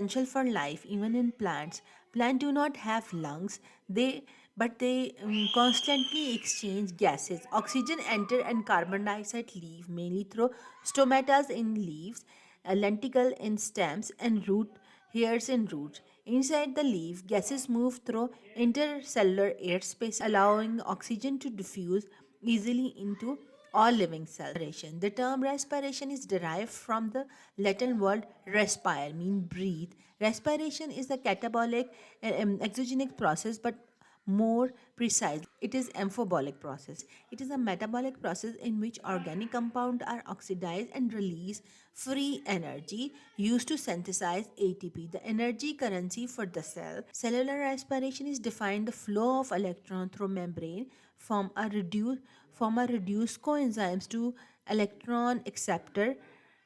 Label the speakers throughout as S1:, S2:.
S1: essential for life even in plants. Plants do not have lungs, they constantly exchange gases. Oxygen enter and carbon dioxide leave mainly through stomatas in leaves, lenticle in stems, and root hairs in roots. Inside the leaf, gases move through intercellular air space, allowing oxygen to diffuse easily into all living cells. Respiration. The term respiration is derived from the Latin word respire, mean breathe. Respiration is a catabolic exogenic process, but more precise, it is amphibolic process. It is a metabolic process in which organic compounds are oxidized and release free energy used to synthesize ATP, the energy currency for the cell. Cellular respiration is defined the flow of electron through membrane from a reduced coenzymes to electron acceptor.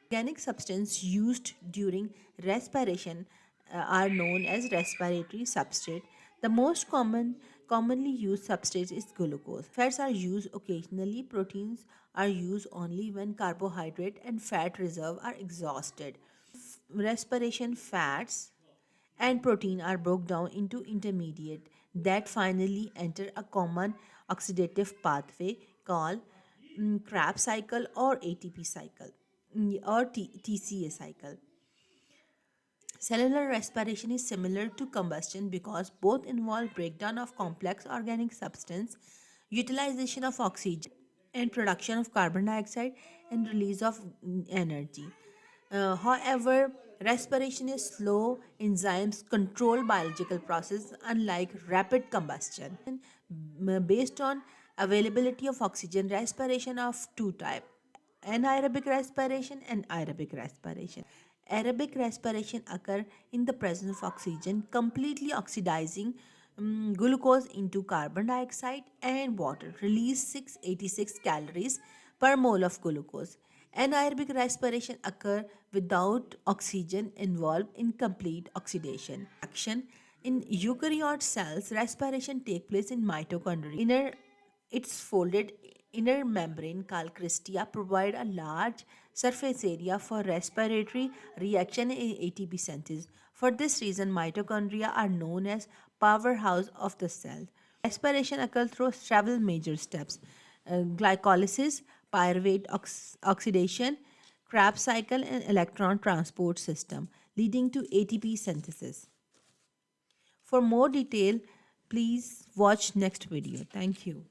S1: Organic substance used during respiration are known as respiratory substrate. The most commonly used substrate is glucose. Fats are used occasionally. Proteins are used only when carbohydrate and fat reserve are exhausted. Respiration fats and protein are broken down into intermediate that finally enter a common oxidative pathway called Krebs cycle or ATP cycle or TCA cycle. Cellular respiration is similar to combustion because both involve breakdown of complex organic substance, utilization of oxygen, and production of carbon dioxide and release of energy. However, respiration is slow, enzymes control biological process unlike rapid combustion. Based on availability of oxygen, respiration of two types, anaerobic respiration and aerobic respiration. Aerobic respiration occur in the presence of oxygen, completely oxidizing glucose into carbon dioxide and water. Release 686 calories per mole of glucose. Anaerobic respiration occur without oxygen involved in complete oxidation. Action in eukaryote cells, respiration take place in mitochondria. Its folded inner membrane called cristia provide a large surface area for respiratory reaction in ATP synthesis. For this reason, mitochondria are known as powerhouse of the cell. Respiration occurs through several major steps: glycolysis, pyruvate oxidation, Krebs cycle, and electron transport system, leading to ATP synthesis. For more detail, please watch next video. Thank you.